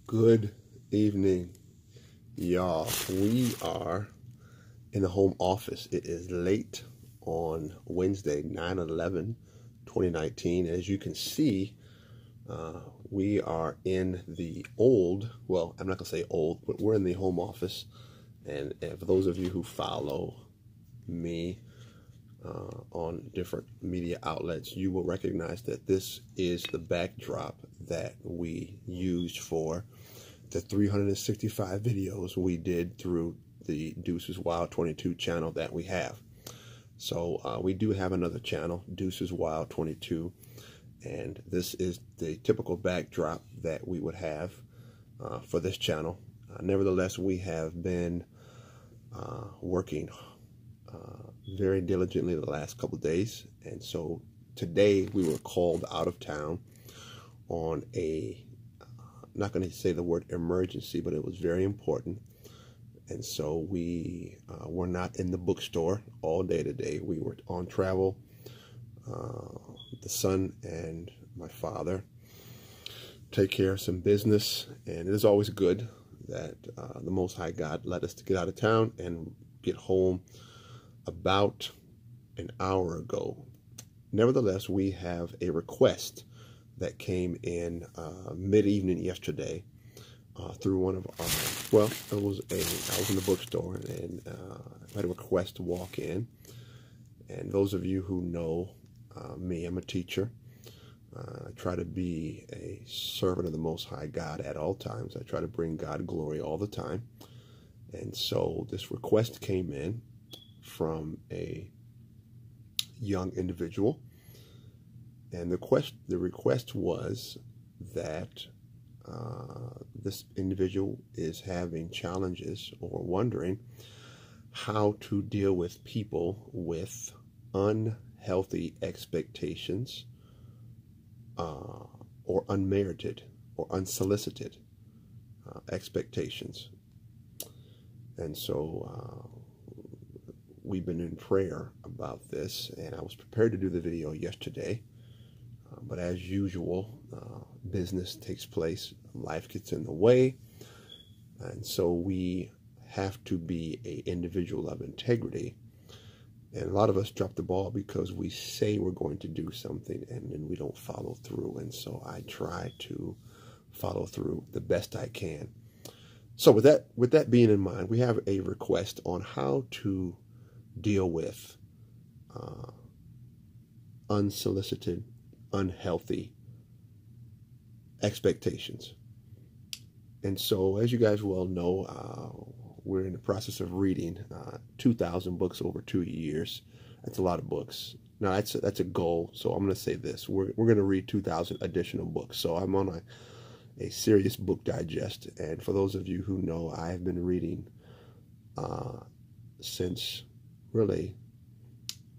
Good evening, y'all. We are in the home office. It is late on Wednesday, 9/11/2019. As you can see, we are in the old, well, I'm not going to say old, but we're in the home office. And for those of you who follow me on different media outlets, you will recognize that this is the backdrop that we used for the 365 videos we did through the Deuces Wild 22 channel that we have. So we do have another channel, Deuces Wild 22, and this is the typical backdrop that we would have for this channel. Nevertheless, we have been working very diligently the last couple of days, and so today we were called out of town on a not going to say the word emergency, but it was very important. And so we were not in the bookstore all day today. We were on travel. The son and my father take care of some business, and it is always good that the Most High God let us to get out of town and get home about an hour ago. Nevertheless, we have a request that came in mid-evening yesterday through one of our, well, I was in the bookstore and I had a request to walk in. And those of you who know me, I'm a teacher. I try to be a servant of the Most High God at all times. I try to bring God glory all the time. And so this request came in from a young individual. And the request was that this individual is having challenges or wondering how to deal with people with unhealthy expectations or unmerited or unsolicited expectations. And so we've been in prayer about this, and I was prepared to do the video yesterday. But as usual, business takes place, life gets in the way, and so we have to be an individual of integrity. And a lot of us drop the ball because we say we're going to do something and then we don't follow through. And so I try to follow through the best I can. So with that being in mind, we have a request on how to deal with unsolicited, unhealthy expectations. And so, as you guys well know, we're in the process of reading 2,000 books over 2 years. That's a lot of books. Now, that's a goal. So I'm going to say this: we're going to read 2,000 additional books. So I'm on a serious book digest. And for those of you who know, I have been reading since really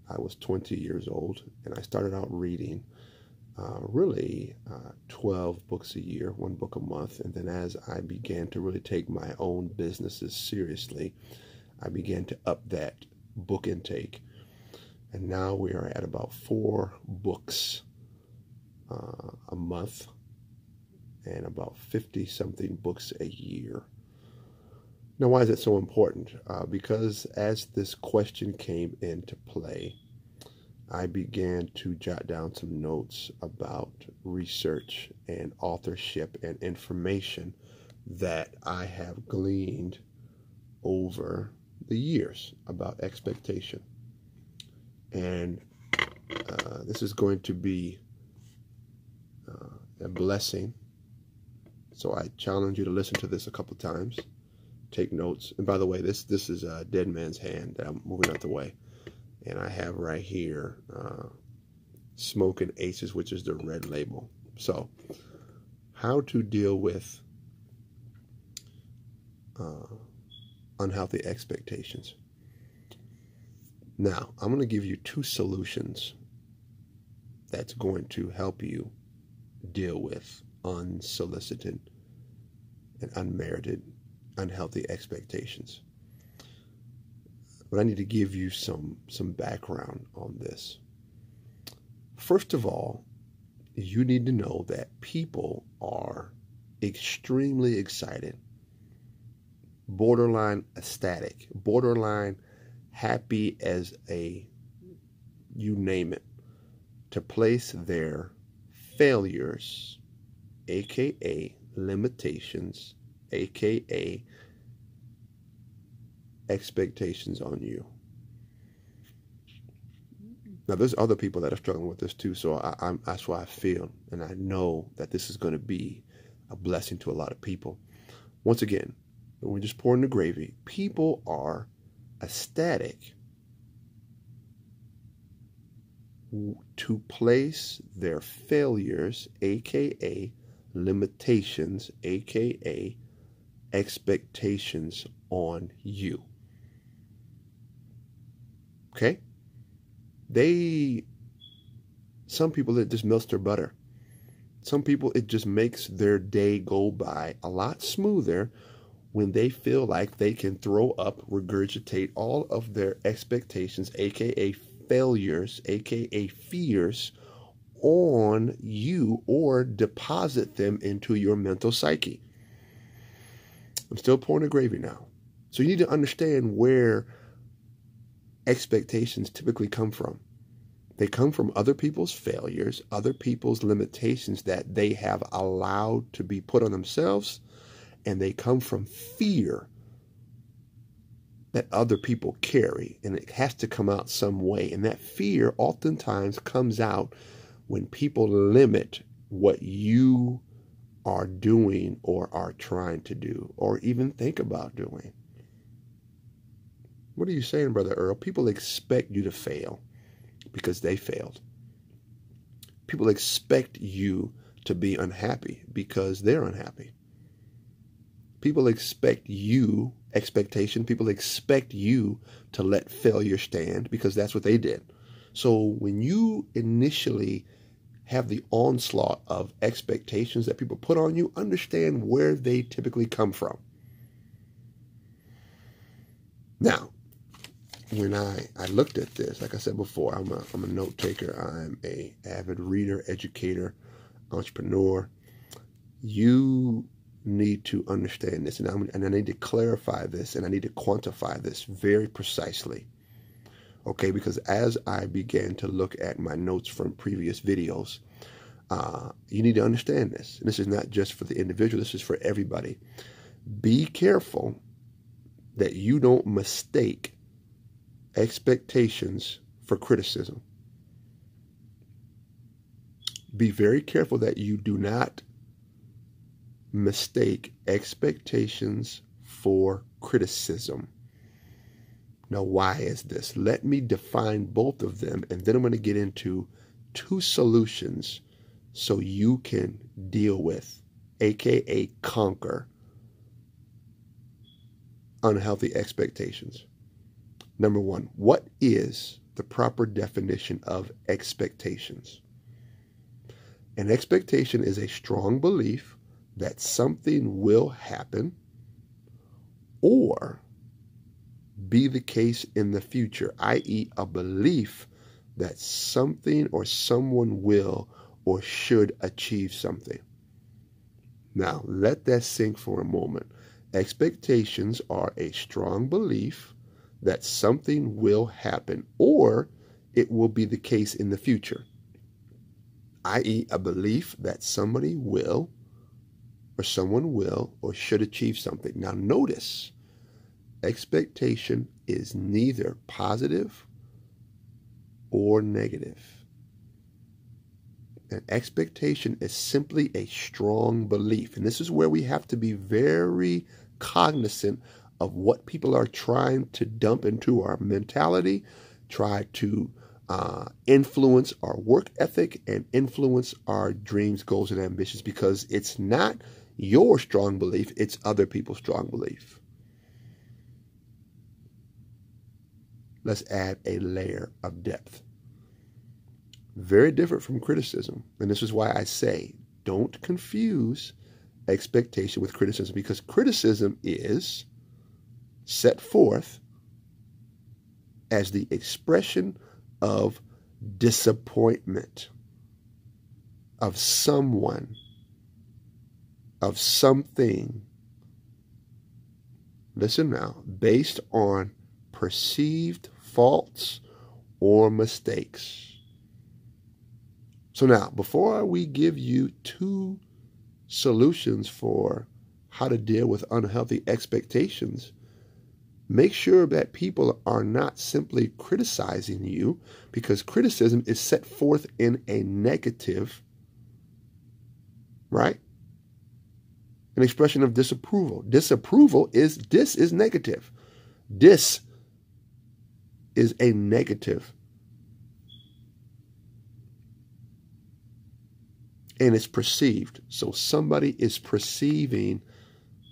I was 20 years old, and I started out reading 12 books a year, 1 book a month. And then as I began to really take my own businesses seriously, I began to up that book intake. And now we are at about 4 books a month and about 50-something books a year. Now, why is it so important? Because as this question came into play, I began to jot down some notes about research and authorship and information that I have gleaned over the years about expectation. And this is going to be a blessing. So I challenge you to listen to this a couple times. Take notes. And by the way, this is a Dead Man's Hand that I'm moving out the way. And I have right here Smoking Aces, which is the red label. So, how to deal with unhealthy expectations. Now, I'm going to give you 2 solutions that's going to help you deal with unsolicited and unmerited, unhealthy expectations. But I need to give you some background on this. First of all, you need to know that people are extremely excited, borderline ecstatic, borderline happy as you name it, to place their failures, aka limitations, aka expectations on you. Now, there's other people that are struggling with this too, so that's why I feel and I know that this is going to be a blessing to a lot of people. Once again, when we're just pouring the gravy, people are ecstatic to place their failures, aka limitations, aka expectations on you. Okay? Some people, it just melts their butter. Some people, it just makes their day go by a lot smoother when they feel like they can throw up, regurgitate all of their expectations, aka failures, aka fears, on you, or deposit them into your mental psyche. I'm still pouring the gravy now. So you need to understand where expectations typically come from. They come from other people's failures, other people's limitations that they have allowed to be put on themselves, and they come from fear that other people carry, and it has to come out some way. And that fear oftentimes comes out when people limit what you are doing or are trying to do or even think about doing. What are you saying, Brother Earl? People expect you to fail because they failed. People expect you to be unhappy because they're unhappy. People expect you to let failure stand because that's what they did. So when you initially have the onslaught of expectations that people put on you, understand where they typically come from. Now, when I looked at this, like I said before, I'm a note taker. I'm a avid reader, educator, entrepreneur. You need to understand this, and I need to clarify this, and I need to quantify this very precisely. Okay, because as I began to look at my notes from previous videos, you need to understand this. And this is not just for the individual, this is for everybody. Be careful that you don't mistake expectations for criticism. Be very careful that you do not mistake expectations for criticism. Now, why is this? Let me define both of them, and then I'm going to get into 2 solutions so you can deal with, aka conquer, unhealthy expectations. Number 1, what is the proper definition of expectations? An expectation is a strong belief that something will happen or be the case in the future, i.e., a belief that something or someone will or should achieve something. Now, let that sink for a moment. Expectations are a strong belief that something will happen or it will be the case in the future, i.e., a belief that somebody will or someone will or should achieve something. Now, notice, expectation is neither positive or negative. An expectation is simply a strong belief. And this is where we have to be very cognizant of what people are trying to dump into our mentality, try to influence our work ethic and influence our dreams, goals, and ambitions, because it's not your strong belief, it's other people's strong belief. Let's add a layer of depth. Very different from criticism. And this is why I say, don't confuse expectation with criticism, because criticism is set forth as the expression of disappointment of someone of something, listen now, based on perceived faults or mistakes. So now, before we give you 2 solutions for how to deal with unhealthy expectations, make sure that people are not simply criticizing you, because criticism is set forth in a negative, right? An expression of disapproval. Disapproval is negative. Dis is a negative. And it's perceived. So somebody is perceiving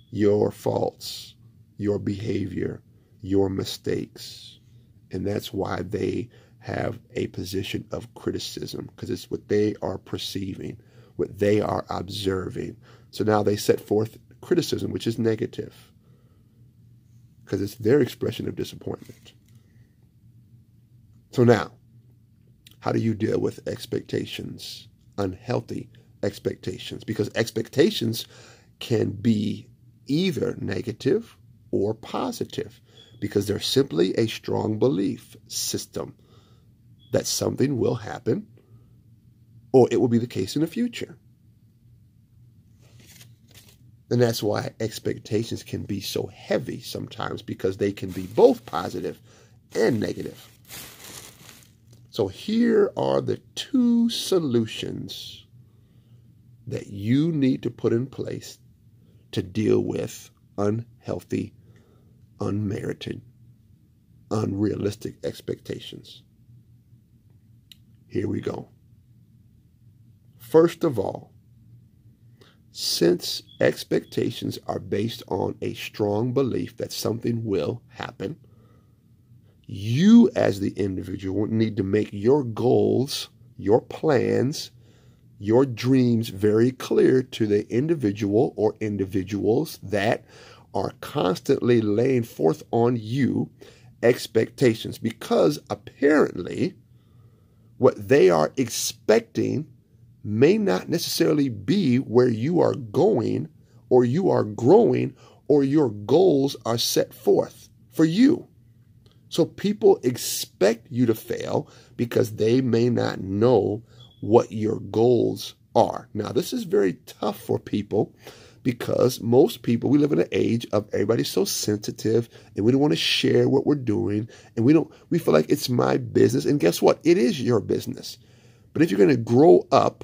your faults, your behavior, your mistakes. And that's why they have a position of criticism, because it's what they are perceiving, what they are observing. So now they set forth criticism, which is negative, because it's their expression of disappointment. So now, how do you deal with expectations? Unhealthy expectations, because expectations can be either negative or positive, because they're simply a strong belief system that something will happen or it will be the case in the future. And that's why expectations can be so heavy sometimes, because they can be both positive and negative. So here are the 2 solutions that you need to put in place to deal with unhealthy, unmerited, unrealistic expectations. Here we go. First of all, since expectations are based on a strong belief that something will happen, you as the individual need to make your goals, your plans, your dreams very clear to the individual or individuals that are constantly laying forth on you expectations, because apparently what they are expecting may not necessarily be where you are going or you are growing or your goals are set forth for you. So people expect you to fail because they may not know what your goals are. Now, this is very tough for people, because most people, we live in an age of everybody's so sensitive and we don't want to share what we're doing, and we feel like it's my business. And guess what? It is your business. But if you're going to grow up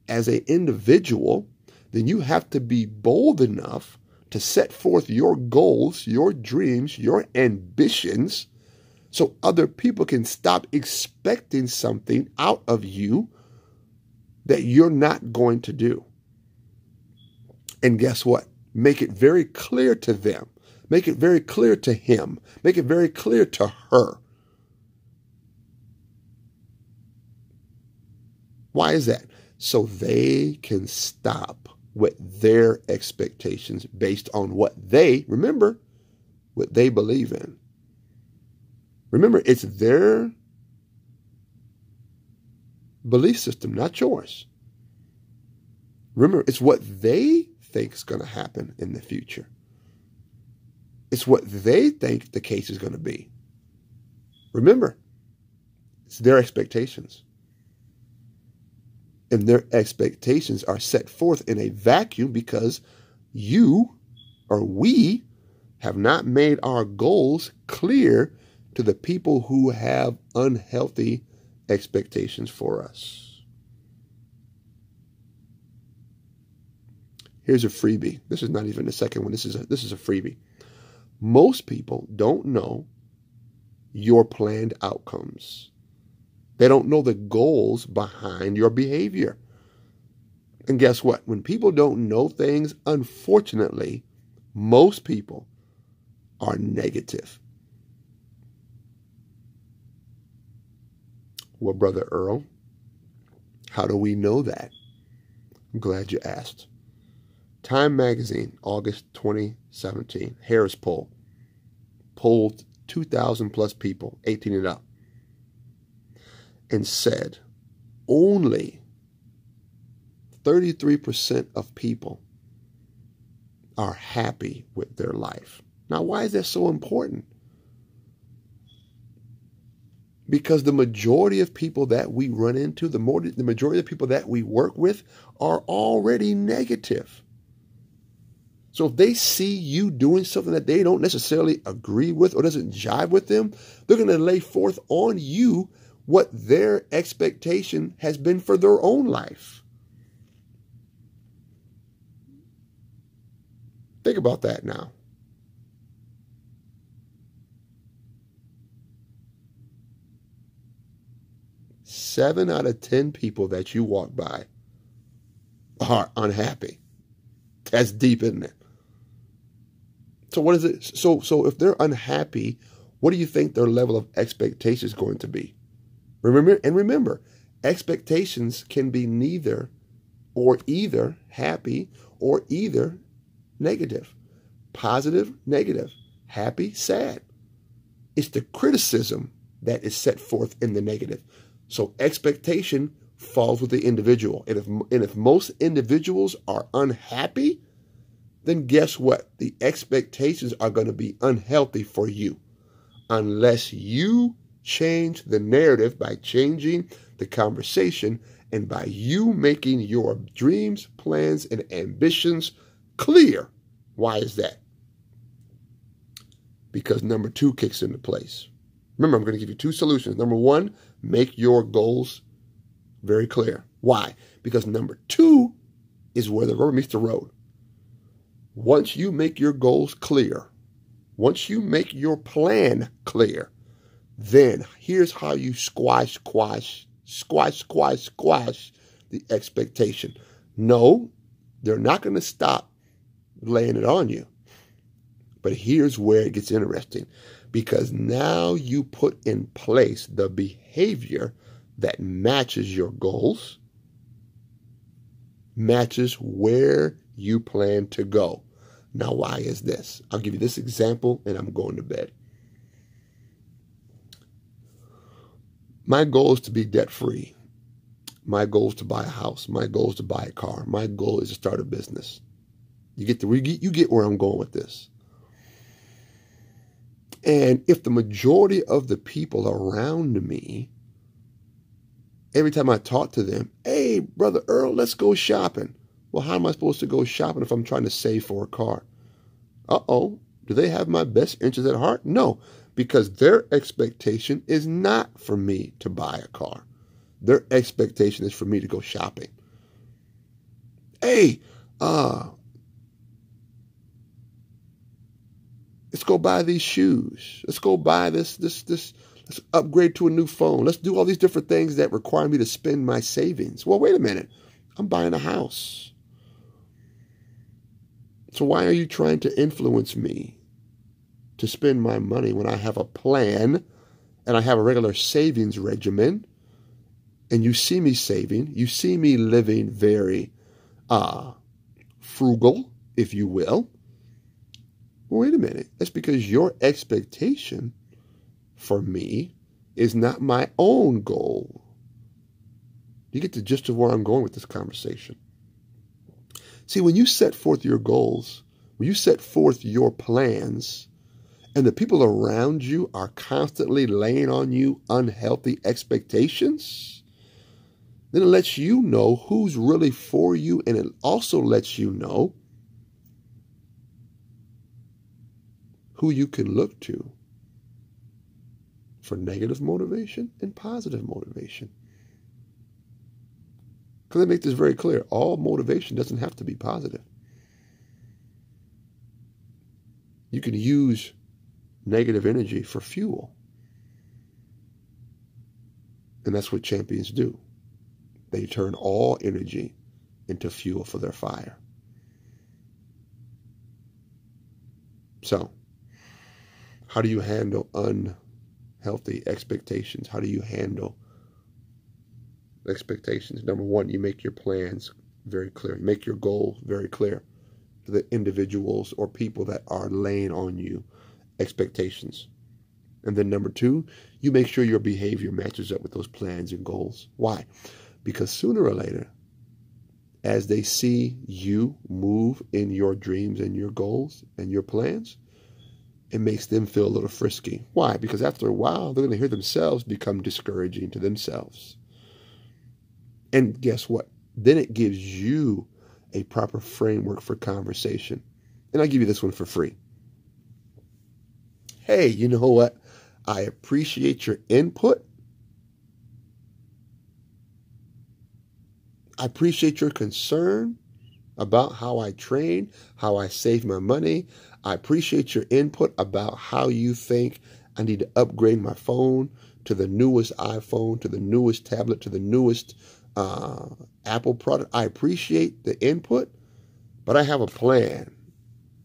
as an individual, then you have to be bold enough to set forth your goals, your dreams, your ambitions, so other people can stop expecting something out of you that you're not going to do. And guess what? Make it very clear to them. Make it very clear to him. Make it very clear to her. Why is that? So they can stop with their expectations based on what they, remember, what they believe in. Remember, it's their belief system, not yours. Remember, it's what they think is going to happen in the future. It's what they think the case is going to be. Remember, it's their expectations. And their expectations are set forth in a vacuum because you or we have not made our goals clear to the people who have unhealthy expectations for us. Here's a freebie. This is not even the second one. This is a freebie. Most people don't know your planned outcomes. They don't know the goals behind your behavior. And guess what? When people don't know things, unfortunately, most people are negative. Well, Brother Earl, how do we know that? I'm glad you asked. Time Magazine, August 2017, Harris poll, polled 2,000 plus people, 18 and up, and said only 33% of people are happy with their life. Now, why is that so important? Because the majority of people that we run into, the majority of people that we work with are already negative. So if they see you doing something that they don't necessarily agree with or doesn't jive with them, they're going to lay forth on you what their expectation has been for their own life. Think about that now. 7 out of 10 people that you walk by are unhappy. That's deep, isn't it? So what is it? So if they're unhappy, what do you think their level of expectation is going to be? Remember, expectations can be neither or either happy or either negative. Positive, negative. Happy, sad. It's the criticism that is set forth in the negative. So expectation falls with the individual. And if most individuals are unhappy, then guess what? The expectations are going to be unhealthy for you unless you change the narrative by changing the conversation and by you making your dreams, plans, and ambitions clear. Why is that? Because number 2 kicks into place. Remember, I'm going to give you 2 solutions. Number 1, make your goals very clear. Why? Because number 2 is where the rubber meets the road. Once you make your goals clear, once you make your plan clear, then here's how you squash the expectation. No, they're not going to stop laying it on you. But here's where it gets interesting, because now you put in place the behavior that matches your goals, matches where you plan to go. Now, why is this? I'll give you this example and I'm going to bed. My goal is to be debt-free. My goal is to buy a house. My goal is to buy a car. My goal is to start a business. You get where I'm going with this. And if the majority of the people around me, every time I talk to them, hey, Brother Earl, let's go shopping. Well, how am I supposed to go shopping if I'm trying to save for a car? Uh-oh, do they have my best interests at heart? No, because their expectation is not for me to buy a car. Their expectation is for me to go shopping. Hey, let's go buy these shoes. Let's go buy this. Let's upgrade to a new phone. Let's do all these different things that require me to spend my savings. Well, wait a minute. I'm buying a house. So why are you trying to influence me to spend my money when I have a plan and I have a regular savings regimen and you see me saving, you see me living very frugal, if you will? Well, wait a minute. That's because your expectation for me is not my own goal. You get the gist of where I'm going with this conversation. See, when you set forth your goals, when you set forth your plans, and the people around you are constantly laying on you unhealthy expectations, then it lets you know who's really for you, and it also lets you know who you can look to for negative motivation and positive motivation. Because I make this very clear, all motivation doesn't have to be positive. You can use negative energy for fuel. And that's what champions do. They turn all energy into fuel for their fire. So, how do you handle unhealthy expectations? How do you handle expectations? Number 1, you make your plans very clear. You make your goals very clear to the individuals or people that are laying on you expectations. And then number 2, you make sure your behavior matches up with those plans and goals. Why? Because sooner or later, as they see you move in your dreams and your goals and your plans, it makes them feel a little frisky. Why? Because after a while, they're going to hear themselves become discouraging to themselves. And guess what? Then it gives you a proper framework for conversation. And I'll give you this one for free. Hey, you know what? I appreciate your input. I appreciate your concern about how I train, how I save my money. I appreciate your input about how you think I need to upgrade my phone to the newest iPhone, to the newest tablet, to the newest Apple product. I appreciate the input, but I have a plan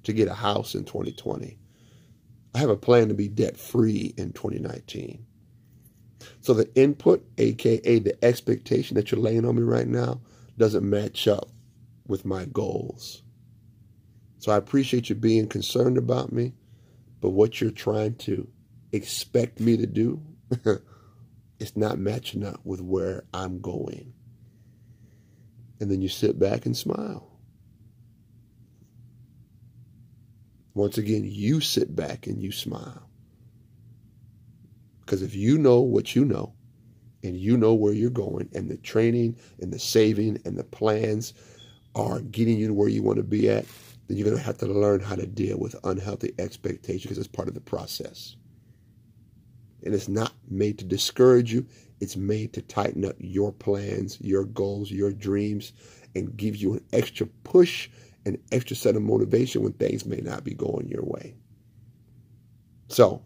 to get a house in 2020. I have a plan to be debt-free in 2019. So the input, aka the expectation that you're laying on me right now, doesn't match up with my goals. So I appreciate you being concerned about me, but what you're trying to expect me to do, it's not matching up with where I'm going. And then you sit back and smile. Once again, you sit back and you smile. Because if you know what you know, and you know where you're going, and the training and the saving and the plans are getting you to where you want to be at, then you're going to have to learn how to deal with unhealthy expectations, because it's part of the process. And it's not made to discourage you. It's made to tighten up your plans, your goals, your dreams, and give you an extra push, an extra set of motivation when things may not be going your way. So,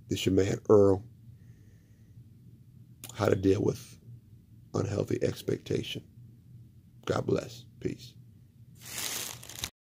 this is your man, Earl. How to deal with unhealthy expectation. God bless. Peace.